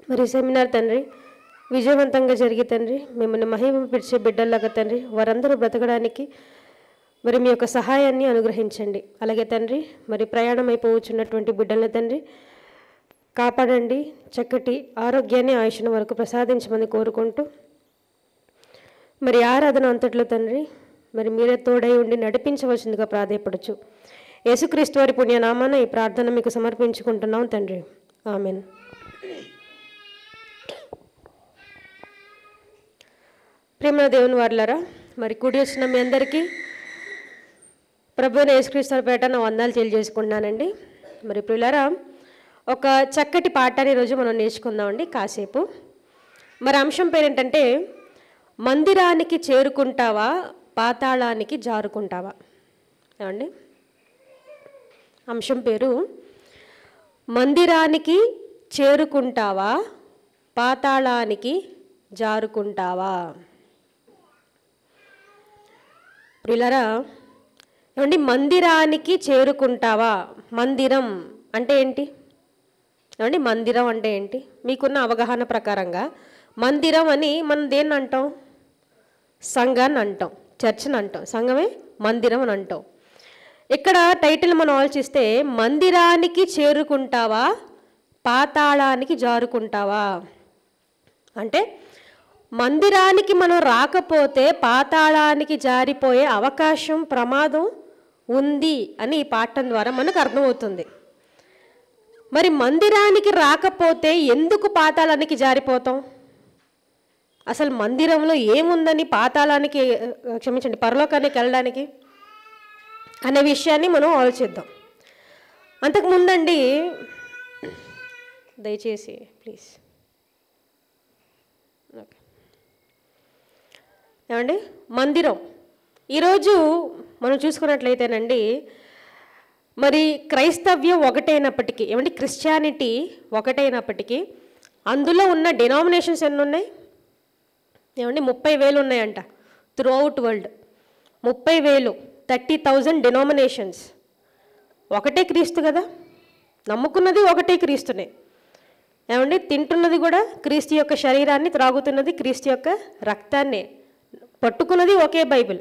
మరి సెమినార్ తండ్రి విజయవంతంగా జరిగి తండ్రి మిమ్మల్ని మహిమ పిలిచే బిడ్డల్లాగా తండ్రి వారందరూ బ్రతకడానికి మరి మీ యొక్క సహాయాన్ని అనుగ్రహించండి. అలాగే తండ్రి మరి ప్రయాణం అయిపోవచ్చున్నటువంటి బిడ్డల తండ్రి కాపాడండి, చక్కటి ఆరోగ్యాన్ని ఆయుష్ను వరకు ప్రసాదించమని కోరుకుంటూ మరి ఆరాధన అంతట్లో తండ్రి మరి మీరే తోడై ఉండి నడిపించవలసిందిగా ప్రాధేయపడచ్చు. యేసుక్రీస్తు వారి పుణ్యనామాన ఈ ప్రార్థన మీకు సమర్పించుకుంటున్నాం తండ్రి. ఆమెన్. ప్రేమ దేవుని వారులారా, మరి కూడి వచ్చిన మీ అందరికీ ప్రభువైన యేసుక్రీస్తు వారి పేట నా వందనాలు తెలియజేసుకుంటున్నానండి. మరి ప్రియులారా, ఒక చక్కటి పాఠాన్ని ఈరోజు మనం నేర్చుకుందామండి కాసేపు. మరి అంశం పేరేంటంటే మందిరానికి చేరుకుంటావా పాతాళానికి జారుకుంటావా. ఏమండి, అంశం పేరు మందిరానికి చేరుకుంటావా పాతాళానికి జారుకుంటావా. ప్రియులారా, ఏమండి, మందిరానికి చేరుకుంటావా. మందిరం అంటే ఏంటి? ఏమండి, మందిరం అంటే ఏంటి? మీకున్న అవగాహన ప్రకారంగా మందిరం అని మనం దేన్ని అంటాం? సంఘాన్ని అంటాం, చర్చిని అంటాం. సంఘమే మందిరం అని అంటాం. ఇక్కడ టైటిల్ మనం ఆలోచిస్తే మందిరానికి చేరుకుంటావా పాతాళానికి జారుకుంటావా అంటే మందిరానికి మనం రాకపోతే పాతాళానికి జారిపోయే అవకాశం, ప్రమాదం ఉంది అని ఈ పాఠం ద్వారా మనకు అర్థమవుతుంది. మరి మందిరానికి రాకపోతే ఎందుకు పాతాళానికి జారిపోతాం? అసలు మందిరంలో ఏముందని పాతాళానికి క్షమించండి పరలోకానికి వెళ్ళడానికి అనే విషయాన్ని మనం ఆలోచిద్దాం. అంతకుముందండి, దయచేసి ప్లీజ్ ఓకే. ఏమండి, మందిరం ఈరోజు మనం చూసుకున్నట్లయితేనండి, మరి క్రైస్తవ్యం ఒకటైనప్పటికీ, ఏమండి క్రిస్టియానిటీ ఒకటైనప్పటికీ అందులో ఉన్న డినామినేషన్స్ ఎన్ని ఉన్నాయి? ఏమండి 30,000 ఉన్నాయంట త్రూ అవుట్ వరల్డ్. 30,000, 30,000 డినామినేషన్స్. ఒకటే క్రీస్తు కదా, నమ్ముకున్నది ఒకటే క్రీస్తునే. ఏమండి, తింటున్నది కూడా క్రీస్తు యొక్క శరీరాన్ని, త్రాగుతున్నది క్రీస్తు యొక్క రక్తాన్నే, పట్టుకున్నది ఒకే బైబిల్.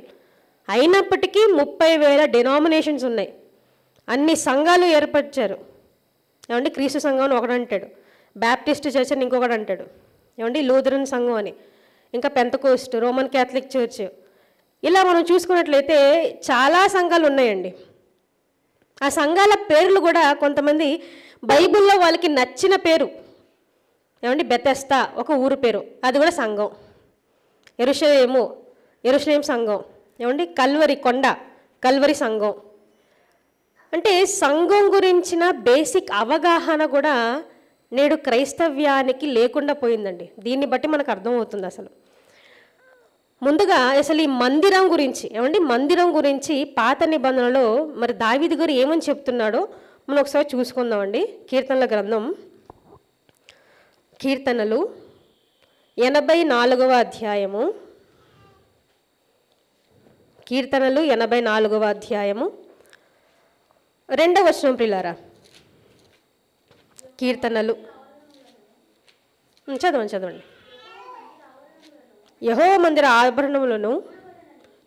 అయినప్పటికీ 30,000 డినామినేషన్స్ ఉన్నాయి. అన్ని సంఘాలు ఏర్పరిచారు. ఏమండి, క్రీస్తు సంఘం అని ఒకడు అంటాడు, బ్యాప్టిస్ట్ చర్చ్ అని ఇంకొకటి అంటాడు, ఏమండి లూథరన్ సంఘం అని, ఇంకా పెంతకోస్ట్, రోమన్ క్యాథలిక్ చర్చ్, ఇలా మనం చూసుకున్నట్లయితే చాలా సంఘాలు ఉన్నాయండి. ఆ సంఘాల పేర్లు కూడా కొంతమంది బైబిల్లో వాళ్ళకి నచ్చిన పేరు. ఏమండి, బెతెస్తా ఒక ఊరు పేరు, అది కూడా సంఘం. యెరూషలేం సంఘం. ఏమండి, కల్వరి కొండ, కల్వరి సంఘం. అంటే సంఘం గురించిన బేసిక్ అవగాహన కూడా నేడు క్రైస్తవ్యానికి లేకుండా పోయిందండి. దీన్ని బట్టి మనకు అర్థమవుతుంది. అసలు ముందుగా అసలు ఈ మందిరం గురించి, ఏమండి మందిరం గురించి పాత నిబంధనలో మరి దావీదు గారు ఏమని చెప్తున్నాడో మనం ఒకసారి చూసుకుందామండి. కీర్తనల గ్రంథం, కీర్తనలు 84వ అధ్యాయము, కీర్తనలు 84వ అధ్యాయము 2వ వచనం. ప్రియులారా, కీర్తనలు చదవండి. యెహోవా మందిర ఆభరణములను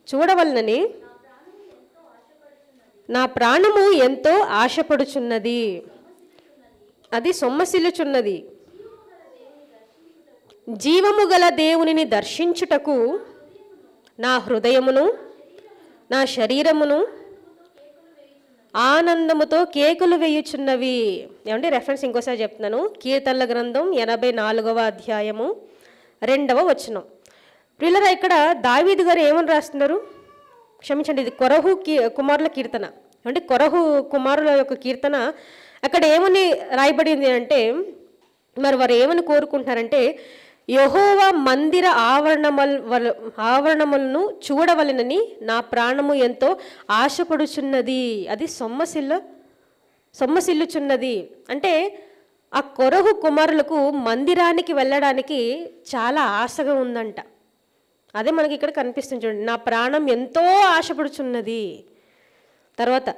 చూడవలనని నా ప్రాణము ఎంతో ఆశపడుచున్నది, అది సొమ్మసిల్లుచున్నది. జీవము గల దేవునిని దర్శించుటకు నా హృదయమును నా శరీరమును ఆనందముతో కేకులు వేయుచున్నవి. ఏమంటే రెఫరెన్స్ ఇంకోసారి చెప్తున్నాను. కీర్తనల గ్రంథం 84వ అధ్యాయము 2వ వచనం. ప్రియులారా, ఇక్కడ దావీదు గారు ఏమని రాస్తున్నారు? క్షమించండి, ఇది కొరహు కుమారుల కీర్తన. అంటే కొరహు కుమారుల యొక్క కీర్తన. అక్కడ ఏమని రాయబడింది అంటే, మరి వారు ఏమని కోరుకుంటున్నారంటే, యెహోవా మందిర ఆవరణములను చూడవలెనని నా ప్రాణము ఎంతో ఆశపడుచున్నది, అది సొమ్మసిల్లుచున్నది. అంటే ఆ కొరహు కుమారులకు మందిరానికి వెళ్ళడానికి చాలా ఆశగా ఉందంట. అదే మనకి ఇక్కడ కనిపిస్తుంది చూడండి, నా ప్రాణం ఎంతో ఆశపడుచున్నది. తర్వాత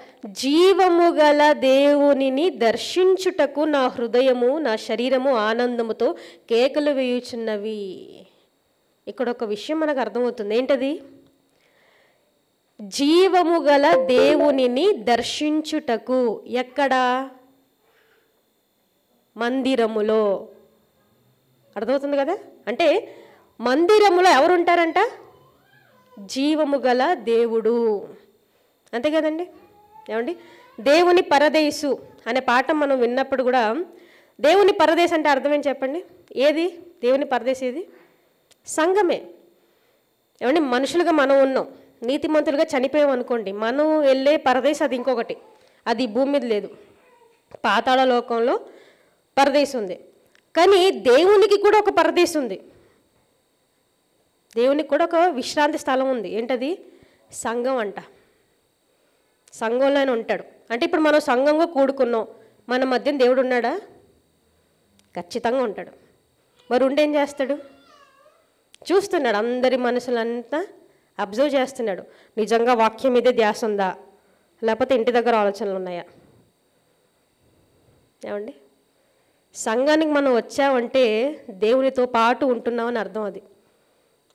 జీవము గల దేవునిని దర్శించుటకు నా హృదయము నా శరీరము ఆనందముతో కేకలు వేయుచున్నవి. ఇక్కడ ఒక విషయం మనకు అర్థమవుతుంది. ఏంటది? జీవము గల దేవునిని దర్శించుటకు. ఎక్కడ? మందిరములో. అర్థమవుతుంది కదా? అంటే మందిరములో ఎవరుంటారంట? జీవము గల దేవుడు. అంతే కదండి? ఏమండి? దేవుని పరదేశు అనే పాఠం మనం విన్నప్పుడు కూడా దేవుని పరదేశ్ అంటే అర్థం ఏంటి చెప్పండి? ఏది దేవుని పరదేశ్? ఏది? సంఘమే. ఏమండి? మనుషులుగా మనం ఉన్నాం, నీతిమంతులుగా చనిపోయాం అనుకోండి, మనం వెళ్ళే పరదేశ్ అది ఇంకొకటి. అది భూమి మీద లేదు, పాతాళ లోకంలో పరదేశం ఉంది. కానీ దేవునికి కూడా ఒక పరదేశం ఉంది. దేవునికి కూడా ఒక విశ్రాంతి స్థలం ఉంది. ఏంటది? సంఘం అంట. సంఘంలోనే ఉంటాడు. అంటే ఇప్పుడు మనం సంఘంగా కూడుకున్నాం, మన మధ్యన దేవుడు ఉన్నాడా? ఖచ్చితంగా ఉంటాడు. మరి ఉండేం చేస్తాడు? చూస్తున్నాడు, అందరి మనసులంతా అబ్జర్వ్ చేస్తున్నాడు. నిజంగా వాక్యం మీదే ధ్యాస ఉందా, లేకపోతే ఇంటి దగ్గర ఆలోచనలు ఉన్నాయా? ఏమండి? సంఘానికి మనం వచ్చామంటే దేవునితో పాటు ఉంటున్నామని అర్థం. అది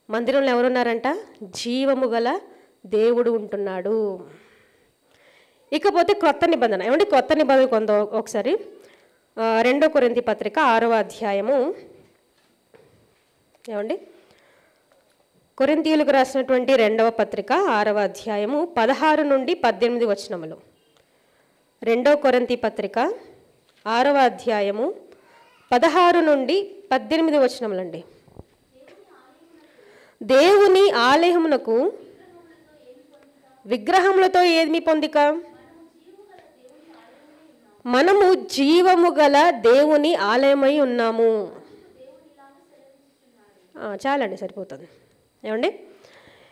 మందిరంలో ఎవరున్నారంట? జీవము గల దేవుడు ఉంటున్నాడు. ఇకపోతే క్రొత్త నిబంధన. ఏమండి? క్రొత్త నిబంధన కొంత ఒకసారి 2 కొరింథీ పత్రిక 6వ అధ్యాయము. ఏమండి? కొరింథీయులకు రాసినటువంటి 2వ పత్రిక 6వ అధ్యాయము 16 నుండి 18 వచనములు. 2 కొరింథీ పత్రిక 6వ అధ్యాయము 16 నుండి 18 వచనములండి. దేవుని ఆలయమునకు విగ్రహములతో ఏమి పొందిక? మనము జీవము గల దేవుని ఆలయమై ఉన్నాము. చాలండి, సరిపోతుంది. ఏమండి?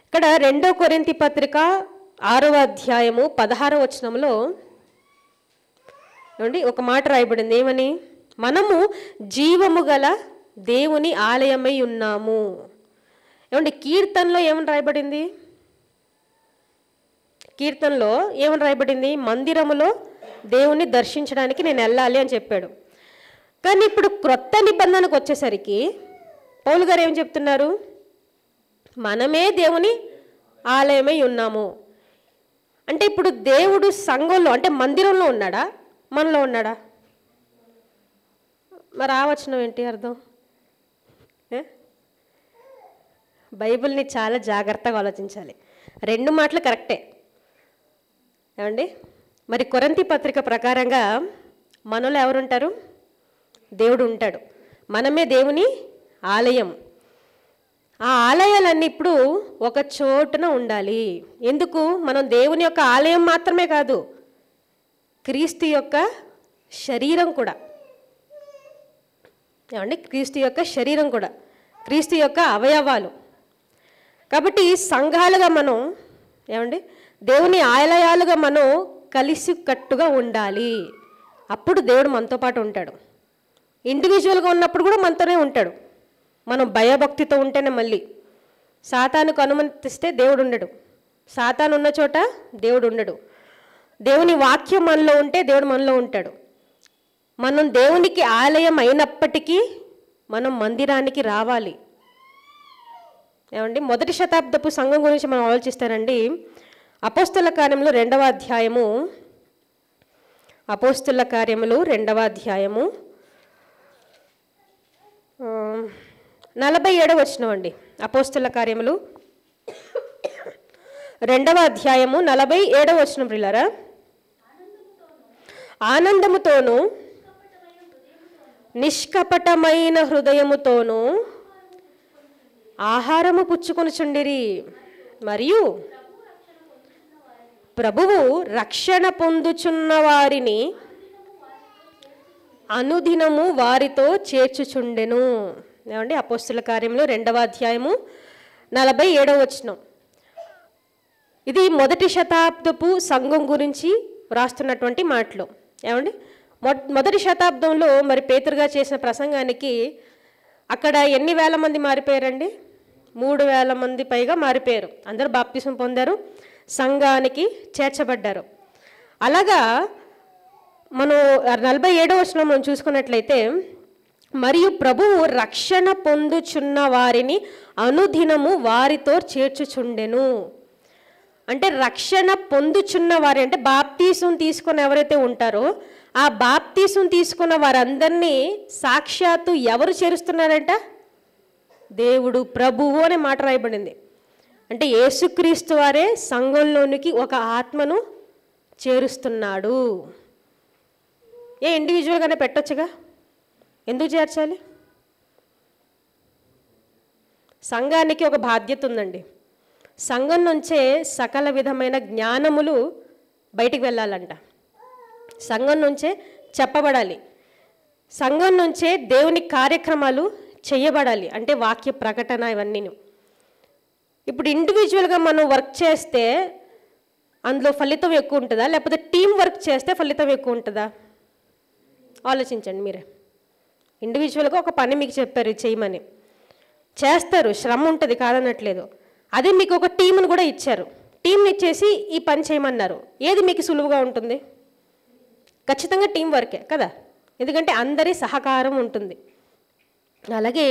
ఇక్కడ 2 కొరింథీ పత్రిక 6వ అధ్యాయము 16వ వచనంలో ఏమండి ఒక మాట రాయబడింది. ఏమని? మనము జీవము గల దేవుని ఆలయమై ఉన్నాము. ఏమండి? కీర్తనలో ఏమని రాయబడింది? కీర్తనలో ఏమని రాయబడింది? మందిరములో దేవుని దర్శించడానికి నేను వెళ్ళాలి అని చెప్పాడు. కానీ ఇప్పుడు క్రొత్త నిబంధనకు వచ్చేసరికి పౌలు గారు ఏం చెప్తున్నారు? మనమే దేవుని ఆలయమై ఉన్నాము. అంటే ఇప్పుడు దేవుడు సంఘంలో అంటే మందిరంలో ఉన్నాడా, మనలో ఉన్నాడా? మరి ఆ వచనం ఏంటి అర్థం? బైబిల్ని చాలా జాగ్రత్తగా ఆలోచించాలి. 2 మాటలు కరెక్టే. ఏమండి? మరి కొరింథీ పత్రిక ప్రకారంగా మనలో ఎవరుంటారు? దేవుడు ఉంటాడు. మనమే దేవుని ఆలయం. ఆ ఆలయాలన్నీ ఇప్పుడు ఒక చోటున ఉండాలి. ఎందుకు? మనం దేవుని యొక్క ఆలయం మాత్రమే కాదు, క్రీస్తు యొక్క శరీరం కూడా. ఏమండి? క్రీస్తు యొక్క శరీరం కూడా, క్రీస్తు యొక్క అవయవాలు. కాబట్టి సంఘాలుగా మనం ఏమండి దేవుని ఆలయాలుగా మనం కలిసి కట్టుగా ఉండాలి. అప్పుడు దేవుడు మనతో పాటు ఉంటాడు. ఇండివిజువల్గా ఉన్నప్పుడు కూడా మనతోనే ఉంటాడు. మనం భయభక్తితో ఉంటేనే మళ్ళీ సాతానుకు అనుమతిస్తే దేవుడు ఉండడు. సాతాను ఉన్న చోట దేవుడు ఉండడు. దేవుని వాక్యం మనలో ఉంటే దేవుడు మనలో ఉంటాడు. మనం దేవునికి ఆలయం అయినప్పటికీ మనం మందిరానికి రావాలి. ఏమండి? 1వ శతాబ్దపు సంఘం గురించి మనం ఆలోచిస్తారండి. అపోస్తల కార్యములు 2వ అధ్యాయము, అపోస్తల కార్యములు 2వ అధ్యాయము 47వ వచనం అండి. అపోస్తల కార్యములు 2వ అధ్యాయము 47వ వచనం. ప్రియులారా, ఆనందముతోను నిష్కపటమైన హృదయముతోను ఆహారము పుచ్చుకొనుచుండిరి, మరియు ప్రభువు రక్షణ పొందుచున్న వారిని అనుదినము వారితో చేర్చుచుండెను. ఏమండి? అపోస్తల కార్యంలో 2వ అధ్యాయము 47వ వచనం. ఇది 1వ శతాబ్దపు సంఘం గురించి వ్రాస్తున్నటువంటి మాటలు. ఏమండి? 1వ శతాబ్దంలో మరి పేతురుగా చేసిన ప్రసంగానికి అక్కడ ఎన్ని వేల మంది మారిపోయారండి? 3,000 మంది పైగా మారిపోయారు. అందరూ బాప్తిసం పొందారు, సంఘానికి చేర్చబడ్డారు. అలాగా మనం 47వ వచనం మనం చూసుకున్నట్లయితే, మరియు ప్రభువు రక్షణ పొందుచున్న వారిని అనుదినము వారితో చేర్చుచుండెను. అంటే రక్షణ పొందుచున్న వారి అంటే బాప్తీసం తీసుకుని ఎవరైతే ఉంటారో ఆ బాప్తీసం తీసుకున్న వారందరినీ సాక్షాత్తు ఎవరు చేరుస్తున్నారంట? దేవుడు, ప్రభువు అనే మాట రాయబడింది. అంటే యేసుక్రీస్తు వారే సంఘంలోనికి ఒక ఆత్మను చేరుస్తున్నాడు. ఇండివిజువల్గానే పెట్టొచ్చుగా, ఎందుకు చేర్చాలి? సంఘానికి ఒక బాధ్యత ఉందండి. సంఘం నుంచే సకల విధమైన జ్ఞానములు బయటికి వెళ్ళాలంట. సంఘం నుంచే చెప్పబడాలి. సంఘం నుంచే దేవుని కార్యక్రమాలు చేయబడాలి. అంటే వాక్య ప్రకటన ఇవన్నీ. ఇప్పుడు ఇండివిజువల్గా మనం వర్క్ చేస్తే అందులో ఫలితం ఎక్కువ ఉంటుందా, లేకపోతే టీం వర్క్ చేస్తే ఫలితం ఎక్కువ ఉంటుందా? ఆలోచించండి మీరే. ఇండివిజువల్గా ఒక పని మీకు చెప్పారు చేయమని, చేస్తారు, శ్రమ ఉంటుంది కాదనట్లేదు. అదే మీకు ఒక టీంను కూడా ఇచ్చారు, టీంని ఇచ్చేసి ఈ పని చేయమన్నారు, ఏది మీకు సులువుగా ఉంటుంది? ఖచ్చితంగా టీం వర్కే కదా, ఎందుకంటే అందరి సహకారం ఉంటుంది. అలాగే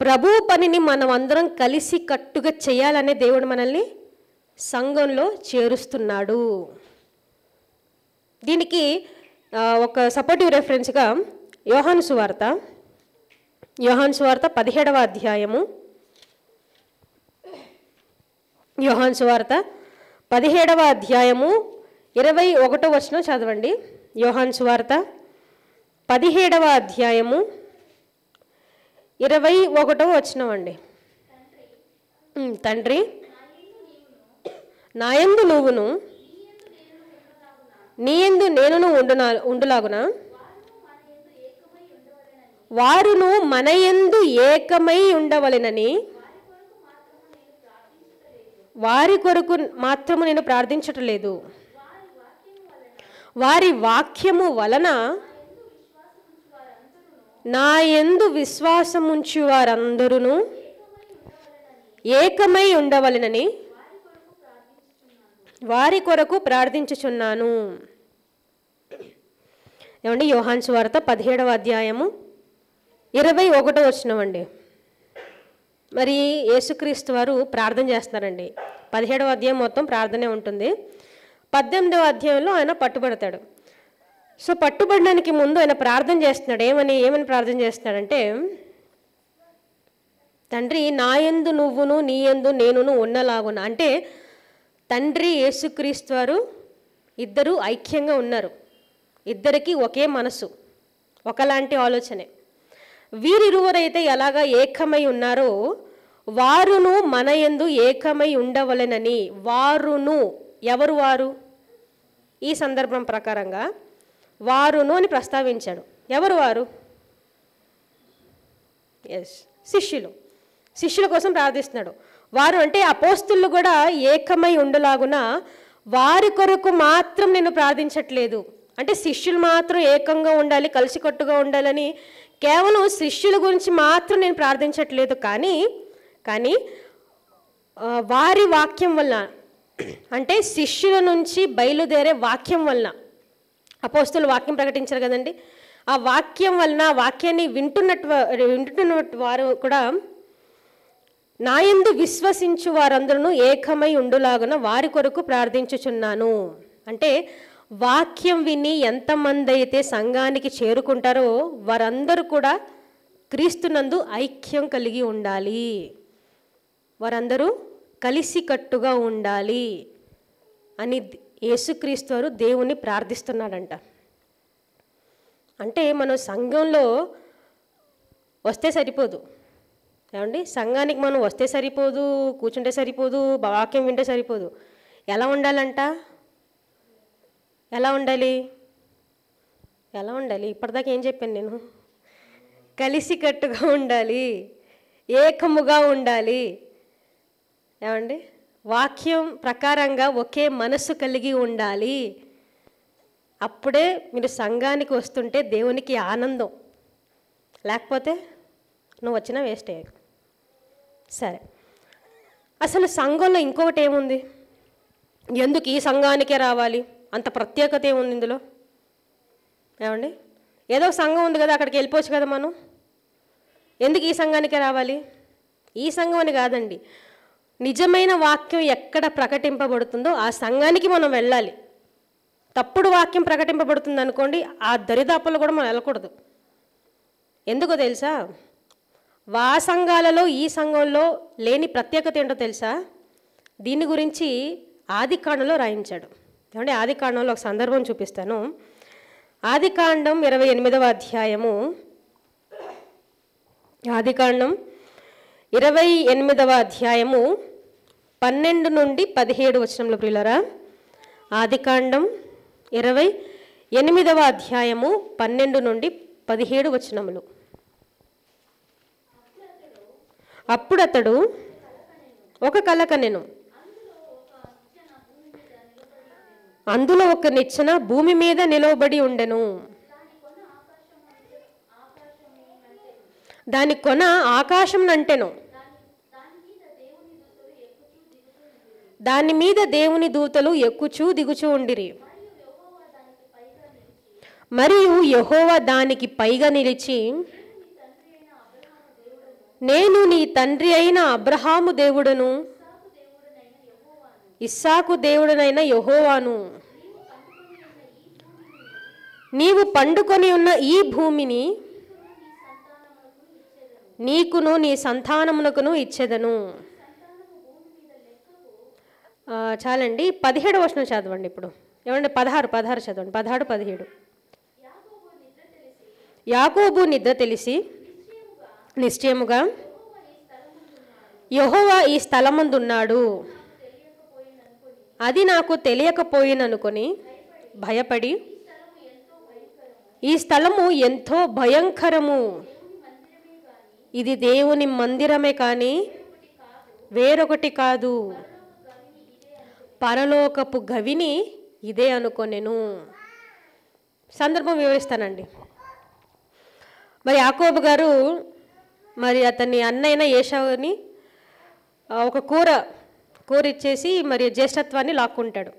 ప్రభు పనిని మనం అందరం కలిసి కట్టుగా చేయాలనే దేవుడు మనల్ని సంఘంలో చేరుస్తున్నాడు. దీనికి ఒక సపోర్టివ్ రెఫరెన్స్గా యోహాను సువార్త 17వ అధ్యాయము, యోహాను సువార్త 17వ అధ్యాయము 21వ వచనం చదవండి. యోహాను సువార్త 17వ అధ్యాయము 21వ వచనం అండి. తండ్రి, నాయందు నువ్వును నీయందు నేనును ఉండులాగున వారును మనయందు ఏకమై ఉండవలెనని వారి కొరకు మాత్రము నేను ప్రార్థించటలేదు. వారి వాక్యము వలన నా యందు విశ్వాసముంచు వారందరూ ఏకమై ఉండవలెనని వారి కొరకు ప్రార్థించుచున్నాను. ఏమండి, యోహాను సువార్త 17వ అధ్యాయము 21వ వచనం అండి. మరి యేసుక్రీస్తు వారు ప్రార్థన చేస్తున్నారండి. 17వ అధ్యాయం మొత్తం ప్రార్థనే ఉంటుంది. 18వ అధ్యాయంలో ఆయన పట్టుబడతాడు. సో పట్టుబడడానికి ముందు ఆయన ప్రార్థన చేస్తున్నాడు. ఏమని ప్రార్థన చేస్తున్నాడంటే, తండ్రి, నాయందు నువ్వును నీయందు నేనును ఉన్నలాగున. అంటే తండ్రి యేసుక్రీస్తు వారు ఇద్దరు ఐక్యంగా ఉన్నారు. ఇద్దరికి ఒకే మనసు, ఒకలాంటి ఆలోచనే. వీరిరువరైతే ఎలాగా ఏకమై ఉన్నారో వారును మన యందు ఏకమై ఉండవలెనని. వారును ఎవరు? వారు ఈ సందర్భం ప్రకారంగా వారును అని ప్రస్తావించాడు. ఎవరు వారు? శిష్యుల కోసం ప్రార్థిస్తున్నాడు. వారు అంటే అపోస్తులు కూడా ఏకమై ఉండలాగున వారి కొరకు మాత్రం నేను ప్రార్థించట్లేదు. అంటే శిష్యులు మాత్రం ఏకంగా ఉండాలి, కలిసికట్టుగా ఉండాలని కేవలం శిష్యుల గురించి మాత్రం నేను ప్రార్థించట్లేదు. కానీ వారి వాక్యం వలన, అంటే శిష్యుల నుంచి బయలుదేరే వాక్యం వలన, అపోస్తులు వాక్యం ప్రకటించారు కదండి, ఆ వాక్యం వలన, వాక్యాన్ని వింటున్నట్టు వారు కూడా నాయందు విశ్వసించు వారందరూ ఏకమై ఉండులాగున వారి కొరకు ప్రార్థించుచున్నాను. అంటే వాక్యం విని ఎంతమంది అయితే సంఘానికి చేరుకుంటారో వారందరూ కూడా క్రీస్తునందు ఐక్యం కలిగి ఉండాలి, వారందరూ కలిసికట్టుగా ఉండాలి అని యేసుక్రీస్తు వారు దేవుణ్ణి ప్రార్థిస్తున్నాడంట. అంటే మనం సంఘంలో వస్తే సరిపోదు ఏమండి, సంఘానికి మనం వస్తే సరిపోదు, కూర్చుంటే సరిపోదు, వాక్యం వింటే సరిపోదు. ఎలా ఉండాలంట? ఎలా ఉండాలి? ఇప్పటిదాకా ఏం చెప్పాను నేను? కలిసికట్టుగా ఉండాలి, ఏకముగా ఉండాలి. ఏమండి, వాక్యం ప్రకారంగా ఒకే మనసు కలిగి ఉండాలి. అప్పుడే మీరు సంఘానికి వస్తుంటే దేవునికి ఆనందం, లేకపోతే నువ్వు వచ్చినా వేస్ట్ అయ్యావు. సరే, అసలు సంఘంలో ఇంకొకటి ఏముంది? ఎందుకు ఈ సంఘానికే రావాలి? అంత ప్రత్యేకత ఏముంది ఇందులో? ఏమండి, ఏదో సంఘం ఉంది కదా, అక్కడికి వెళ్ళిపోవచ్చు కదా మనం. ఎందుకు ఈ సంఘానికే రావాలి? ఈ సంఘం అని కాదండి, నిజమైన వాక్యం ఎక్కడ ప్రకటింపబడుతుందో ఆ సంఘానికి మనం వెళ్ళాలి. తప్పుడు వాక్యం ప్రకటింపబడుతుంది అనుకోండి, ఆ దరిదాపుల్లో కూడా మనం వెళ్ళకూడదు. ఎందుకో తెలుసా? ఆ సంఘాలలో ఈ సంఘంలో లేని ప్రత్యేకత ఏంటో తెలుసా? దీని గురించి ఆదికాండంలో రాయించాడు. ఏమంటే ఆదికాండంలో ఒక సందర్భం చూపిస్తాను. ఆదికాండం 28వ అధ్యాయము, ఆదికాండం 28వ అధ్యాయము 12 నుండి 17 వచనంలో ప్రియులారా. ఆదికాండం 28వ అధ్యాయము 12 నుండి 17 వచనములు. అప్పుడు అతడు ఒక కల కనెను. అందులో ఒక నిచ్చెన భూమి మీద నిలవబడి ఉండెను. దాని కొన ఆకాశం నంటెను. దాని మీద దేవుని దూతలు ఎక్కుచూ దిగుచూ ఉండిరి. మరియు యెహోవా దానికి పైగా నిలిచి, నేను నీ తండ్రి అయిన అబ్రహాము దేవుడను, ఇస్సాకు దేవుడనైన యెహోవాను. నీవు పండుకొని ఉన్న ఈ భూమిని నీకును నీ సంతానమునకును ఇచ్చేదను. చాలండి, 17వ వచనం చదవండి ఇప్పుడు. ఏమంటే 16 చదవండి. 16, 17. యాకోబు నిద్ర తెలిసి నిశ్చయముగా యెహోవా ఈ స్థలమందున్నాడు, అది నాకు తెలియకపోయిననుకొని భయపడి, ఈ స్థలము ఎంతో భయంకరము, ఇది దేవుని మందిరమే కానీ వేరొకటి కాదు, పరలోకపు గవిని ఇదే అనుకొనెను. సందర్భం వివరిస్తానండి. మరి యాకోబు గారు మరి అతని అన్నయ్యన ఏశావుని ఒక కూర ఇచ్చేసి మరి జ్యేష్ఠత్వాన్ని లాక్కుంటాడు.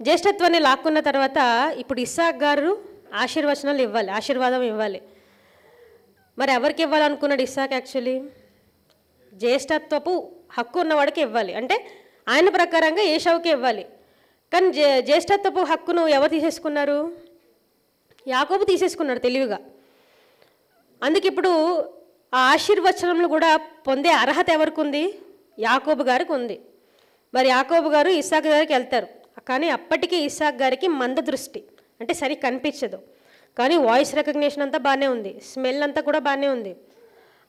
జ్యేష్ఠత్వాన్ని లాక్కున్న తర్వాత ఇప్పుడు ఇస్సాక్ గారు ఆశీర్వాదం ఇవ్వాలి. మరి ఎవరికి ఇవ్వాలనుకున్నాడు ఇస్సాక్? యాక్చువల్లీ జ్యేష్ఠత్వపు హక్కు ఉన్నవాడికి ఇవ్వాలి, అంటే ఆయన ప్రకారంగా ఏశావుకి ఇవ్వాలి. కానీ జ్యేష్ఠత్వపు హక్కును ఎవరు తీసేసుకున్నారు? యాకోబు తీసేసుకున్నాడు తెలివిగా. అందుకే ఇప్పుడు ఆ ఆశీర్వచనములు కూడా పొందే అర్హత ఎవరికి ఉంది? యాకోబు గారికి ఉంది. మరి యాకోబు గారు ఇస్సాక్ గారికి వెళ్తారు. కానీ అప్పటికీ ఇస్సాక్ గారికి మంద దృష్టి, అంటే సరిగ్గా కనిపించదు. కానీ వాయిస్ రికగ్నిషన్ అంతా బాగానే ఉంది, స్మెల్ అంతా కూడా బాగానే ఉంది.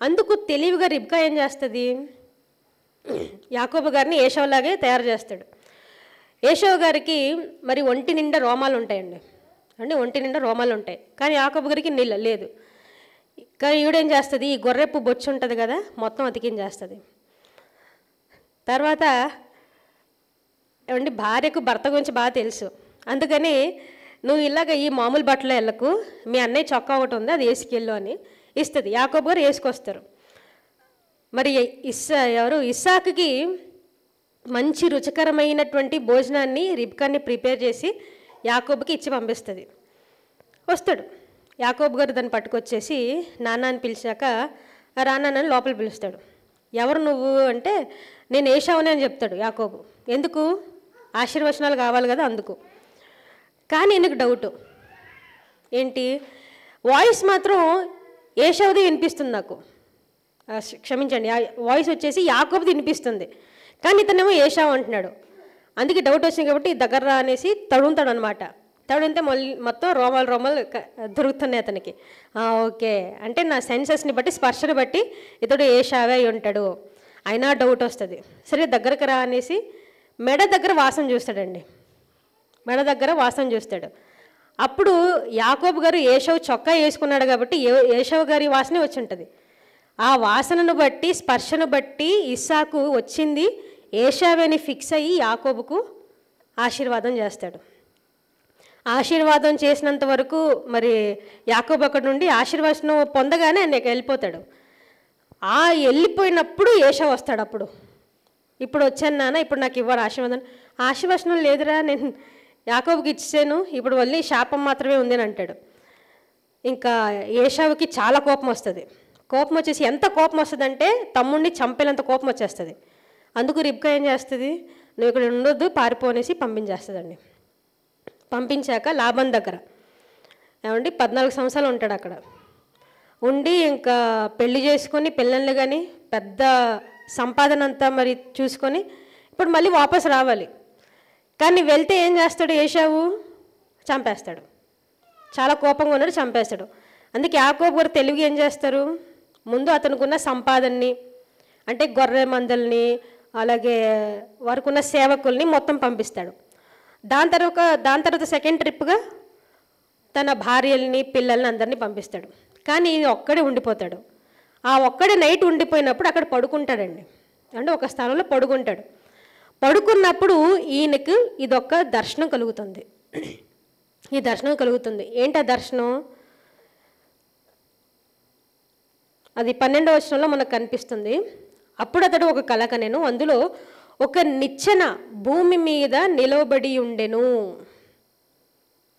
అందుకు తెలివిగా రిబ్కా ఏం చేస్తుంది? యాకోబు గారిని ఏషవులాగే తయారు చేస్తాడు. ఏషవు గారికి మరి ఒంటి నిండా రోమాలు ఉంటాయండి, అంటే ఒంటి నిండా రోమాలు ఉంటాయి. కానీ యాకోబు గారికి లేదు. కానీ ఈవిడేం చేస్తుంది? ఈ గొర్రెపు బొచ్చు ఉంటుంది కదా, మొత్తం అతికించేస్తుంది. తర్వాత ఏమండి, భార్యకు భర్త గురించి బాగా తెలుసు. అందుకని నువ్వు ఇలాగ ఈ మామూలు బట్టలు వెళ్ళకు, మీ అన్నయ్య చొక్కా ఒకటి ఉంది, అది వేసుకెళ్ళు అని ఇస్తుంది. యాకోబు గారు వేసుకొస్తారు. మరి ఇస్సాకుకి మంచి రుచికరమైనటువంటి భోజనాన్ని రిబ్కాని ప్రిపేర్ చేసి యాకోబుకి ఇచ్చి పంపిస్తుంది. వస్తాడు యాకోబు గారు, దాన్ని పట్టుకొచ్చేసి నాన్న అని పిలిచాక రానాన్నని లోపల పిలుస్తాడు. ఎవరు నువ్వు అంటే నేను ఏశావునే అని చెప్తాడు యాకోబు. ఎందుకు? ఆశీర్వచనాలు కావాలి కదా, అందుకు. కానీ ఎందుకు డౌటు ఏంటి? వాయిస్ మాత్రం ఏశావుది వినిపిస్తుంది నాకు, క్షమించండి, వాయిస్ వచ్చేసి యాకోబుది వినిపిస్తుంది. కానీ ఇతనేమో ఏశావు అంటున్నాడు. అందుకే డౌట్ వచ్చింది కాబట్టి దగ్గర రా అనేసి తడుముతాడు అనమాట. తడుంతే మొత్తం రోమాలు దొరుకుతున్నాయి అతనికి. ఓకే, అంటే నా సెన్సెస్ని బట్టి, స్పర్శను బట్టి ఇతడు ఏశావే అయి ఉంటాడు. అయినా డౌట్ వస్తుంది. సరే దగ్గరకు రా అనేసి మెడ దగ్గర వాసన చూస్తాడండి. మెడ దగ్గర వాసన చూస్తాడు. అప్పుడు యాకోబు గారు ఏశావు చొక్కా వేసుకున్నాడు కాబట్టి ఏశావు గారి వాసనే వచ్చి ఉంటుంది. ఆ వాసనను బట్టి, స్పర్శను బట్టి ఇస్సాకు వచ్చింది ఏశావేని ఫిక్స్ అయ్యి యాకోబుకు ఆశీర్వాదం చేస్తాడు. ఆశీర్వాదం చేసినంత వరకు మరి యాకోబు అక్కడ నుండి ఆశీర్వచనం పొందగానే ఆయన వెళ్ళిపోతాడు. ఆ వెళ్ళిపోయినప్పుడు ఏశావు వస్తాడు. అప్పుడు ఇప్పుడు వచ్చాను నాన్న, ఇప్పుడు నాకు ఇవ్వడు ఆశీర్వాదం. ఆశీర్వచనం లేదురా, నేను యాకోబుకి ఇచ్చాను, ఇప్పుడు మళ్ళీ శాపం మాత్రమే ఉంది అని అంటాడు. ఇంకా ఏశావుకి చాలా కోపం వస్తుంది. కోపం వచ్చేసి ఎంత కోపం వస్తుందంటే తమ్ముడిని చంపేంత కోపం వచ్చేస్తుంది. అందుకు రిబ్కా ఏం చేస్తుంది, నువ్వు ఇక్కడ ఉండొద్దు పారిపోనేసి పంపించేస్తుందండి. పంపించాక లాబాన్ దగ్గర ఏమండి 14 సంవత్సరాలు ఉంటాడు అక్కడ ఉండి, ఇంకా పెళ్లి చేసుకొని పిల్లల్ని కానీ పెద్ద సంపాదన అంతా మరి చూసుకొని ఇప్పుడు మళ్ళీ వాపస్ రావాలి. కానీ వెళ్తే ఏం చేస్తాడు, ఏశావు చంపేస్తాడు. చాలా కోపంగా ఉన్నాడు, చంపేస్తాడు. అందుకే యాకోబు గారు తెలివిగా ఏం చేస్తారు, ముందు అతనుకున్న సంపాదనని అంటే గొర్రె మందల్ని అలాగే వారికున్న సేవకుల్ని మొత్తం పంపిస్తాడు. దాని తర్వాత సెకండ్ ట్రిప్గా తన భార్యల్ని పిల్లల్ని అందరినీ పంపిస్తాడు. కానీ ఈయన ఒక్కడే ఉండిపోతాడు. ఆ ఒక్కడే నైట్ ఉండిపోయినప్పుడు అక్కడ పడుకుంటాడండి. అంటే ఒక స్థలంలో పడుకుంటాడు. పడుకున్నప్పుడు ఈయనకు ఇదొక దర్శనం కలుగుతుంది. ఈ దర్శనం కలుగుతుంది. ఏంటి ఆ దర్శనం? అది 12వ వచనంలో మనకు కనిపిస్తుంది. అప్పుడు అతడు ఒక కల కనెను, అందులో ఒక నిచ్చెన భూమి మీద నిలవబడి ఉండెను.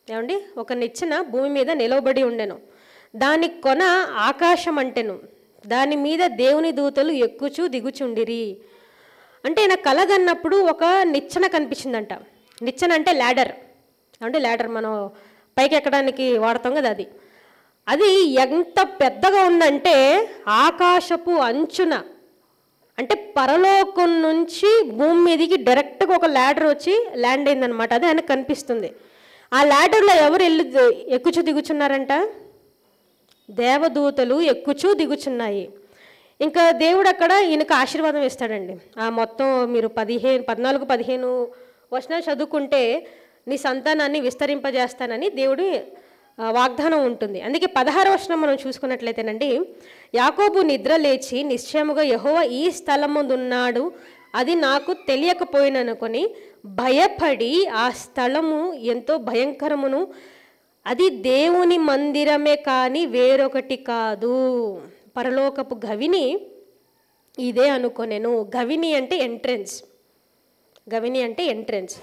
ఏమండి, ఒక నిచ్చెన భూమి మీద నిలవబడి ఉండెను. దాని కొన ఆకాశం అంటెను, దాని మీద దేవుని దూతలు ఎక్కుచూ దిగుచుండిరి. అంటే ఈయన కలగన్నప్పుడు ఒక నిచ్చెన కనిపించిందంట. నిచ్చెన అంటే ల్యాడర్, అంటే ల్యాడర్ మనం పైకి ఎక్కడానికి వాడతాం కదా, అది ఎంత పెద్దగా ఉందంటే ఆకాశపు అంచున, అంటే పరలోకం నుంచి భూమి మీదకి డైరెక్ట్గా ఒక ల్యాడర్ వచ్చి ల్యాండ్ అయిందనమాట. అది ఆయనకు కనిపిస్తుంది. ఆ ల్యాడర్లో ఎవరు ఎక్కుచూ దిగుచున్నారంట, దేవదూతలు ఎక్కుచూ దిగుచున్నాయి. ఇంకా దేవుడు అక్కడ ఈయనకు ఆశీర్వాదం ఇస్తాడండి. ఆ మొత్తం మీరు 14-15 వచనాలు చదువుకుంటే నీ సంతానాన్ని విస్తరింపజేస్తానని దేవుడు వాగ్దానం ఉంటుంది. అందుకే 16వ వచనం మనం చూసుకున్నట్లయితేనండి, యాకోబు నిద్ర లేచి నిశ్చయముగా యెహోవా ఈ స్థలం ముందు ఉన్నాడు, అది నాకు తెలియకపోయిననుకొని భయపడి ఆ స్థలము ఎంతో భయంకరమును, అది దేవుని మందిరమే కానీ వేరొకటి కాదు, పరలోకపు గవిని ఇదే అనుకొనెను. గవిని అంటే ఎంట్రెన్స్, గవిని అంటే ఎంట్రెన్స్.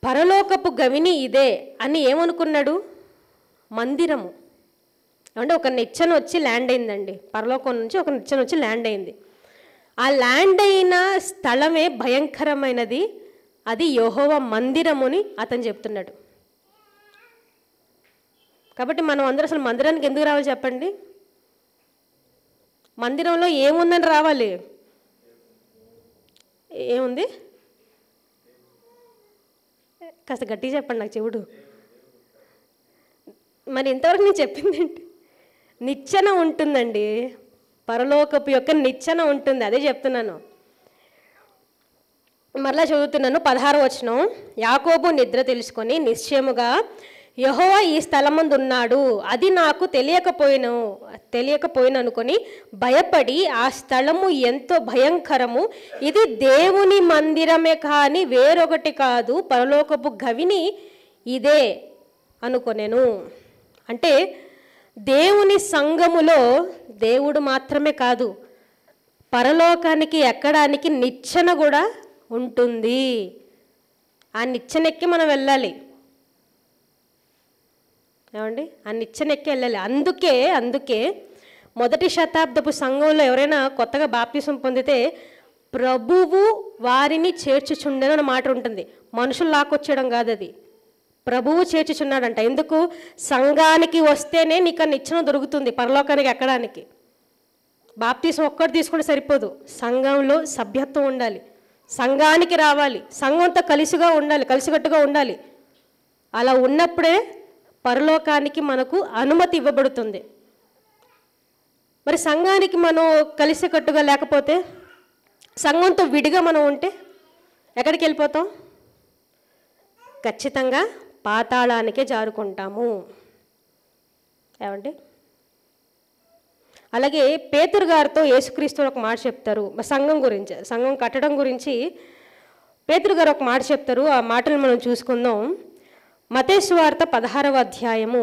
పరలోకపు గవిని ఇదే అని ఏమనుకున్నాడు, మందిరము. అంటే ఒక నిచ్చెన వచ్చి ల్యాండ్ అయిందండి, పరలోకం నుంచి ఒక నిచ్చెన వచ్చి ల్యాండ్ అయింది. ఆ ల్యాండ్ అయిన స్థలమే భయంకరమైనది, అది యెహోవా మందిరముని అతను చెప్తున్నాడు. కాబట్టి మనం అందరూ అసలు మందిరానికి ఎందుకు రావాలి చెప్పండి? మందిరంలో ఏముందని రావాలి? ఏముంది? కాస్త గట్టిగా చెప్పండి, నాకు చెవుడు. మరి ఇంతవరకు నేను చెప్పింది ఏంటి? నిచ్చెన ఉంటుందండి, పరలోకపు యొక్క నిచ్చెన ఉంటుంది, అదే చెప్తున్నాను. మరలా చదువుతున్నాను 16వ వచనం. యాకోబు నిద్ర తెలుసుకొని నిశ్చయముగా యెహోవా ఈ స్థలమందు ఉన్నాడు, అది నాకు తెలియకపోయిననుకొని భయపడి ఆ స్థలము ఎంతో భయంకరము, ఇది దేవుని మందిరమే కానీ వేరొకటి కాదు, పరలోకపు గవిని ఇదే అనుకొనెను. అంటే దేవుని సంఘములో దేవుడు మాత్రమే కాదు, పరలోకానికి ఎక్కడానికి నిచ్చెన కూడా ఉంటుంది. ఆ నిచ్చెనెక్కి మనం వెళ్ళాలి. ఏమండి, ఆ నిచ్చెనెక్కి వెళ్ళాలి. అందుకే మొదటి శతాబ్దపు సంఘంలో ఎవరైనా కొత్తగా బాప్తిసం పొందితే ప్రభువు వారిని చేర్చుచుండెను అన్న మాట ఉంటుంది. మనుషులు లాక్కొచ్చేయడం కాదు, అది ప్రభువు చేర్చుచున్నాడంట. ఎందుకు? సంఘానికి వస్తేనే నీకు ఆ నిచ్చెన దొరుకుతుంది పరలోకానికి ఎక్కడానికి. బాప్తిసం ఒక్కటి తీసుకుంటే సరిపోదు, సంఘంలో సభ్యత్వం ఉండాలి, సంఘానికి రావాలి, సంఘంతో కలిసికట్టుగా ఉండాలి. అలా ఉన్నప్పుడే పరలోకానికి మనకు అనుమతి ఇవ్వబడుతుంది. మరి సంఘానికి మనం కలిసికట్టుగా లేకపోతే, సంఘంతో విడిగా మనం ఉంటే ఎక్కడికి వెళ్ళిపోతాం? ఖచ్చితంగా పాతాళానికే జారుకుంటాము. ఏమండి, అలాగే పేతురు గారితో యేసుక్రీస్తు ఒక మాట చెప్తారు సంఘం గురించి, సంఘం కట్టడం గురించి పేతురు గారు ఒక మాట చెప్తారు. ఆ మాటలు మనం చూసుకుందాం. మత్తయి సువార్త 16వ అధ్యాయము,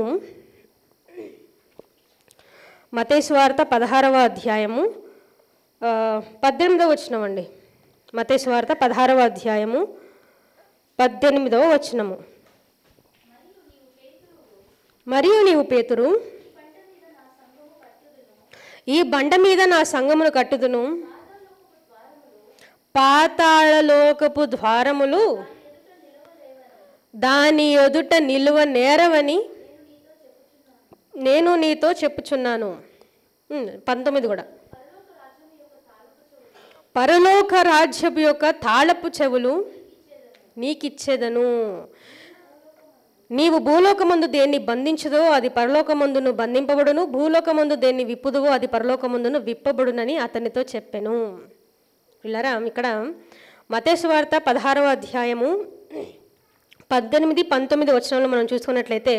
మత్తయి సువార్త 16వ అధ్యాయము 18వ వచనం అండి. మత్తయి సువార్త 16వ అధ్యాయము 18వ వచనము. మరియు నీవు పేతురు, ఈ బండ మీద నా సంఘమును కట్టుదును, పాతాళలోకపు ద్వారములు దాని ఎదుట నిలువ నేరవని నేను నీతో చెప్పుచున్నాను. 19 కూడా. పరలోక రాజ్యపు యొక్క తాళపు చెవులు నీకిచ్చేదను. నీవు భూలోకమందు దేన్ని బంధించదో అది పరలోకమందును బంధింపబడును, భూలోకమందు దేన్ని విప్పుదువో అది పరలోకమందును విప్పబడునని అతనితో చెప్పెను. పిల్లరా, ఇక్కడ మత్తయి సువార్త 16వ అధ్యాయము 18-19 వచనంలో మనం చూసుకున్నట్లయితే,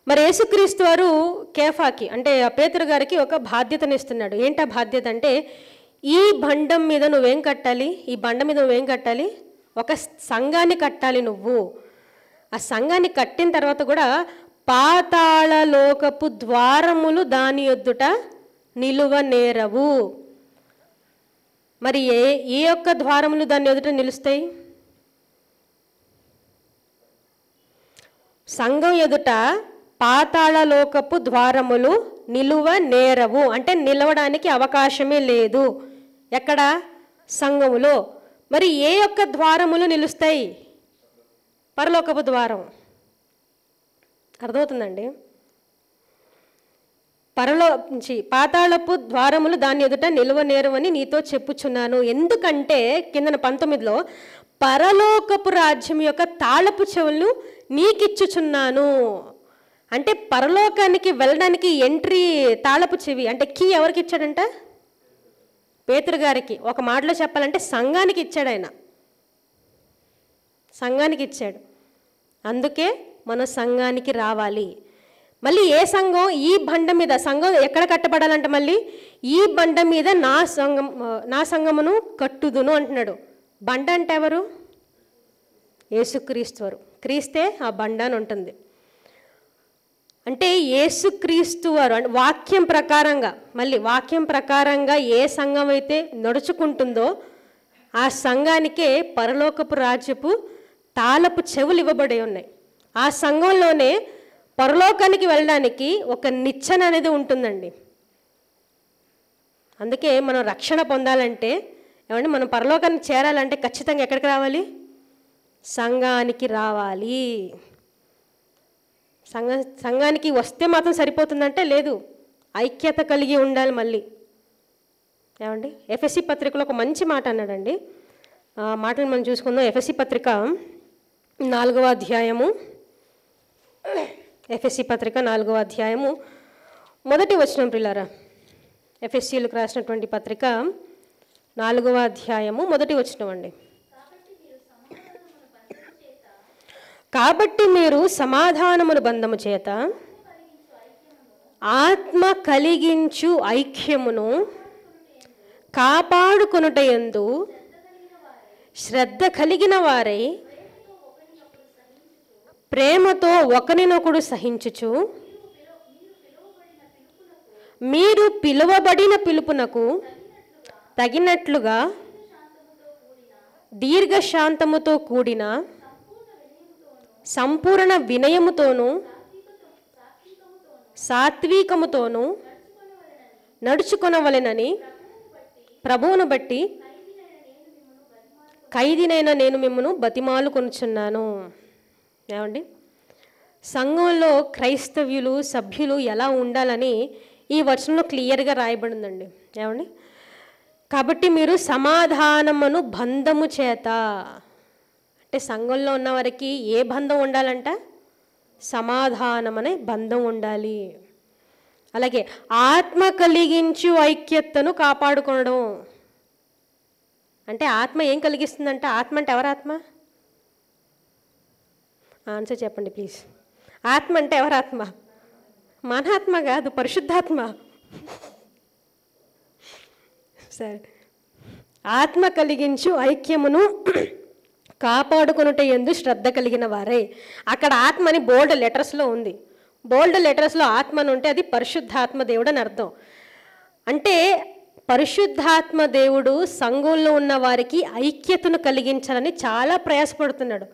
మరి యేసుక్రీస్తు వారు కేఫాకి అంటే పేతురు గారికి ఒక బాధ్యతనిస్తున్నాడు. ఏంటా బాధ్యత అంటే, ఈ బండం మీద నువ్వేం కట్టాలి, ఈ బండ మీద నువ్వేం కట్టాలి, ఒక సంఘాన్ని కట్టాలి నువ్వు. ఆ సంఘాన్ని కట్టిన తర్వాత కూడా పాతాళలోకపు ద్వారములు దాని ఎదుట నిలువ నేరవు. మరి ఏ యొక్క ద్వారములు దాని ఎదుట నిలుస్తాయి? సంఘం ఎదుట పాతాళలోకపు ద్వారములు నిలువ నేరవు అంటే నిలవడానికి అవకాశమే లేదు. ఎక్కడ? సంఘములో. మరి ఏ యొక్క ద్వారములు నిలుస్తాయి? పరలోకపు ద్వారం. అర్థమవుతుందండి? పాతాళపు ద్వారములు దాని ఎదుట నిలువ నేరవని నీతో చెప్పుచున్నాను. ఎందుకంటే కిందన 19లో పరలోకపు రాజ్యం యొక్క తాళపు చెవులను నీకిచ్చుచున్నాను అంటే పరలోకానికి వెళ్ళడానికి ఎంట్రీ తాళపు చెవి అంటే కీ ఎవరికి ఇచ్చాడంట? పేతురు గారికి. ఒక మాటలో చెప్పాలంటే సంఘానికి ఇచ్చాడు ఆయన. సంఘానికి ఇచ్చాడు. అందుకే మన సంఘానికి రావాలి. మళ్ళీ ఏ సంఘం? ఈ బండ మీద. సంఘం ఎక్కడ కట్టబడాలంట? మళ్ళీ ఈ బండ మీద నా సంఘమును కట్టుదును అంటున్నాడు. బండ అంటే ఎవరు? యేసుక్రీస్తు వారు. క్రీస్తే ఆ బండ అని ఉంటుంది. అంటే యేసుక్రీస్తు వారు వాక్యం ప్రకారంగా, మళ్ళీ వాక్యం ప్రకారంగా ఏ సంఘం అయితే నడుచుకుంటుందో ఆ సంఘానికే పరలోకపు రాజ్యపు తాళపు చెవులు ఇవ్వబడి ఉన్నాయి. ఆ సంఘంలోనే పరలోకానికి వెళ్ళడానికి ఒక నిచ్చెన అనేది ఉంటుందండి. అందుకే మనం రక్షణ పొందాలంటే, ఏమంటే మనం పరలోకానికి చేరాలంటే ఖచ్చితంగా ఎక్కడికి రావాలి? సంఘానికి రావాలి. సంఘానికి వస్తే మాత్రం సరిపోతుందంటే లేదు, ఐక్యత కలిగి ఉండాలి. మళ్ళీ ఏమండి, ఎఫెసీ పత్రికలో ఒక మంచి మాట అన్నాడండి. ఆ మాటలు మనం చూసుకుందాం. ఎఫెసీ పత్రిక 4వ అధ్యాయము. ఎఫెసీ పత్రిక 4వ అధ్యాయము 1వ వచనం. ప్రియులారా, ఎఫెసీలకు రాసినటువంటి పత్రిక 4వ అధ్యాయము 1వ వచనం అండి. కాబట్టి మీరు సమాధానమును బంధము చేత ఆత్మ కలిగించు ఐక్యమును కాపాడుకొనుటయందు శ్రద్ధ కలిగిన వారై ప్రేమతో ఒకరినొకడు సహించుచు మీరు పిలువబడిన పిలుపునకు తగినట్లుగా దీర్ఘశాంతముతో కూడిన సంపూర్ణ వినయముతోనూ సాత్వికముతోనూ నడుచుకొనవలెనని ప్రభువును బట్టి ఖైదీనైన నేను మిమ్మను బతిమాలుకొనుచున్నాను. ఏమండి, సంఘంలో క్రైస్తవ్యులు సభ్యులు ఎలా ఉండాలని ఈ వచనంలో క్లియర్గా రాయబడిందండి. ఏమండి, కాబట్టి మీరు సమాధానమును బంధము చేత అంటే సంఘంలో ఉన్న వారికి ఏ బంధం ఉండాలంట? సమాధానం అనే బంధం ఉండాలి. అలాగే ఆత్మ కలిగించు ఐక్యతను కాపాడుకోవడం అంటే ఆత్మ ఏం కలిగిస్తుందంట? ఆత్మ అంటే ఎవరు ఆత్మ? ఆన్సర్ చెప్పండి ప్లీజ్. ఆత్మ అంటే ఎవరు ఆత్మ? మన ఆత్మ కాదు, పరిశుద్ధాత్మ. సరే, ఆత్మ కలిగించు ఐక్యమును కాపాడుకొనుట యందు శ్రద్ధ కలిగిన వారే. అక్కడ ఆత్మని బోల్డ్ లెటర్స్లో ఉంది. బోల్డ్ లెటర్స్లో ఆత్మను ఉంటే అది పరిశుద్ధాత్మ దేవుడు అని అర్థం. అంటే పరిశుద్ధాత్మ దేవుడు సంఘంలో ఉన్న వారికి ఐక్యతను కలిగించాలని చాలా ప్రయాసపడుతున్నాడు.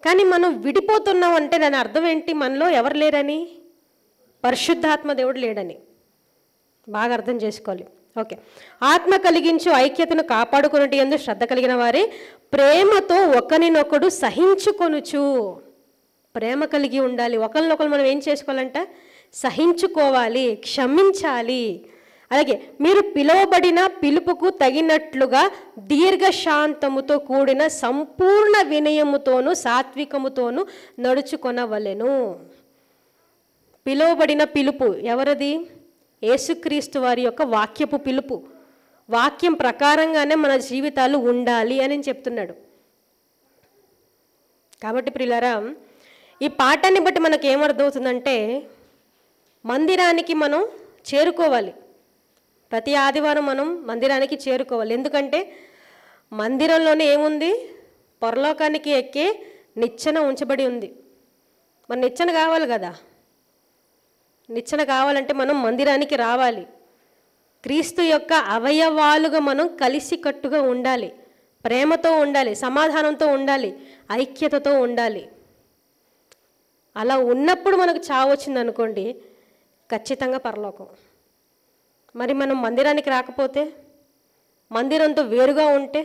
కానీ మనం విడిపోతున్నాం అంటే దాని అర్థం ఏంటి? మనలో ఎవరు లేరని? పరిశుద్ధాత్మ దేవుడు లేడని. బాగా అర్థం చేసుకోవాలి. ఓకే. ఆత్మ కలిగించు ఐక్యతను కాపాడుకున్నట్టు యందు శ్రద్ధ కలిగిన వారే ప్రేమతో ఒకరినొకడు సహించుకొనుచు. ప్రేమ కలిగి ఉండాలి. ఒకరినొకరు మనం ఏం చేసుకోవాలంట? సహించుకోవాలి, క్షమించాలి. అలాగే మీరు పిలువబడిన పిలుపుకు తగినట్లుగా దీర్ఘశాంతముతో కూడిన సంపూర్ణ వినయముతోనూ సాత్వికముతోనూ నడుచుకొనవలెను. పిలువబడిన పిలుపు ఎవరిది? యేసుక్రీస్తు వారి యొక్క వాక్యపు పిలుపు. వాక్యం ప్రకారంగానే మన జీవితాలు ఉండాలి అని చెప్తున్నాడు. కాబట్టి ప్రియులారా, ఈ పాఠాన్ని బట్టి మనకు ఏమర్థమవుతుందంటే మందిరానికి మనం చేరుకోవాలి. ప్రతి ఆదివారం మనం మందిరానికి చేరుకోవాలి. ఎందుకంటే మందిరంలోనే ఏముంది? పరలోకానికి ఎక్కే నిచ్చెన ఉంచబడి ఉంది. మన నిచ్చెన కావాలి కదా. నిచ్చెన కావాలంటే మనం మందిరానికి రావాలి. క్రీస్తు యొక్క అవయవాలుగా మనం కలిసికట్టుగా ఉండాలి, ప్రేమతో ఉండాలి, సమాధానంతో ఉండాలి, ఐక్యతతో ఉండాలి. అలా ఉన్నప్పుడు మనకు చావు వచ్చిందనుకోండి, ఖచ్చితంగా పరలోకం. మరి మనం మందిరానికి రాకపోతే, మందిరంతో వేరుగా ఉంటే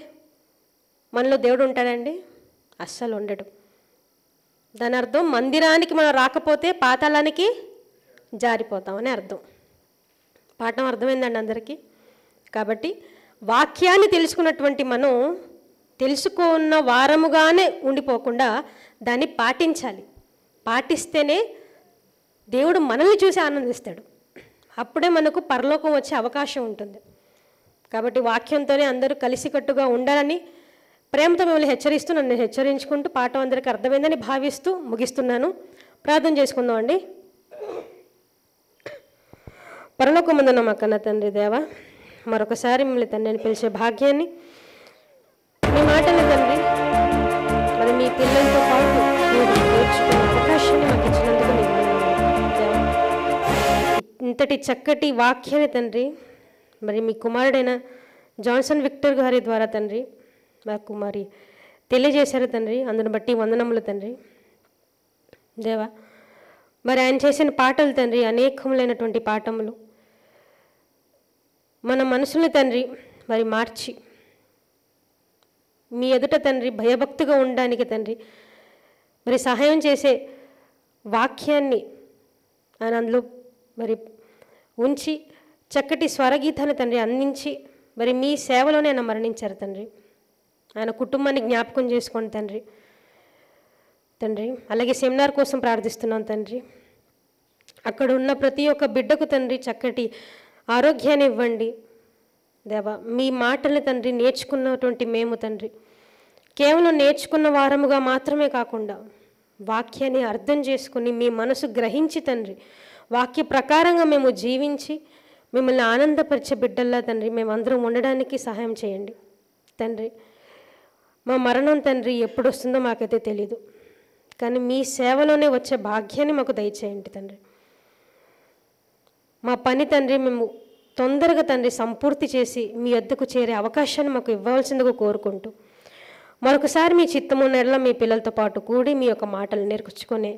మనలో దేవుడు ఉంటాడండి? అస్సలు ఉండడు. దాని అర్థం మందిరానికి మనం రాకపోతే పాతాళానికి జారిపోతామని అర్థం. పాఠం అర్థమైందండి అందరికీ? కాబట్టి వాక్యాన్ని తెలుసుకున్నటువంటి మనం తెలుసుకున్న వారముగానే ఉండిపోకుండా దాన్ని పాటించాలి. పాటిస్తేనే దేవుడు మనల్ని చూసి ఆనందిస్తాడు. అప్పుడే మనకు పరలోకం వచ్చే అవకాశం ఉంటుంది. కాబట్టి వాక్యంతోనే అందరూ కలిసికట్టుగా ఉండాలని ప్రేమతో మిమ్మల్ని హెచ్చరిస్తూ, నన్ను హెచ్చరించుకుంటూ పాఠం అందరికీ అర్థమైందని భావిస్తూ ముగిస్తున్నాను. ప్రార్థన చేసుకుందాం అండి. పరలోకమందున్న మా కన్న తండ్రి దేవా, మరొకసారి మిమ్మల్ని తండ్రిని పిలిచే భాగ్యాన్ని, మీ మాటలు తండ్రి మరి మీ పిల్లలతో పాటు నేర్చుకునే అవకాశాన్ని మాకు ఇచ్చినందుకు మీ దేవా, ఇంతటి చక్కటి వాక్యాన్ని తండ్రి మరి మీ కుమారుడైన జాన్సన్ విక్టర్ గారి ద్వారా తండ్రి మాకు మరి తెలియజేశారు తండ్రి. అందుని బట్టి వందనములు తండ్రి దేవా. మరి ఆయన చేసిన పాటలు తండ్రి అనేకములైనటువంటి పాఠములు మన మనసుని తండ్రి మరి మార్చి మీ ఎదుట తండ్రి భయభక్తిగా ఉండడానికి తండ్రి మరి సహాయం చేసే వాక్యాన్ని ఆయన అందులో మరి ఉంచి చక్కటి స్వరగీతాన్ని తండ్రి అందించి మరి మీ సేవలోనే ఆయన మరణించారు తండ్రి. ఆయన కుటుంబాన్ని జ్ఞాపకం చేసుకోండి తండ్రి. తండ్రి అలాగే సెమినార్ కోసం ప్రార్థిస్తున్నాం తండ్రి. అక్కడ ఉన్న ప్రతి ఒక్క బిడ్డకు తండ్రి చక్కటి ఆరోగ్యాన్ని ఇవ్వండి దేవా. మీ మాటల్ని తండ్రి నేర్చుకున్నటువంటి మేము తండ్రి కేవలం నేర్చుకున్న వారముగా మాత్రమే కాకుండా వాక్యాన్ని అర్థం చేసుకుని మీ మనసు గ్రహించి తండ్రి వాక్య ప్రకారంగా మేము జీవించి మిమ్మల్ని ఆనందపరిచే బిడ్డల్లా తండ్రి మేమందరం ఉండడానికి సహాయం చేయండి తండ్రి. మా మరణం తండ్రి ఎప్పుడు వస్తుందో మాకైతే తెలీదు, కానీ మీ సేవలోనే వచ్చే భాగ్యాన్ని మాకు దయచేయండి తండ్రి. మా పని తండ్రి మేము తొందరగా తండ్రి సంపూర్తి చేసి మీ వద్దకు చేరే అవకాశాన్ని మాకు ఇవ్వవలసిందిగా కోరుకుంటూ మరొకసారి మీ చిత్తమున్న ఎడల మీ పిల్లలతో పాటు కూడి మీ యొక్క మాటలు నేర్చుకునే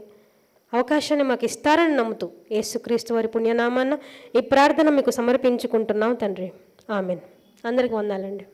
అవకాశాన్ని మాకు ఇస్తారని నమ్ముతూ యేసుక్రీస్తు వారి పుణ్యనామాన్న ఈ ప్రార్థన మీకు సమర్పించుకుంటున్నాం తండ్రి. ఆమెన్. అందరికీ వందనాలండి.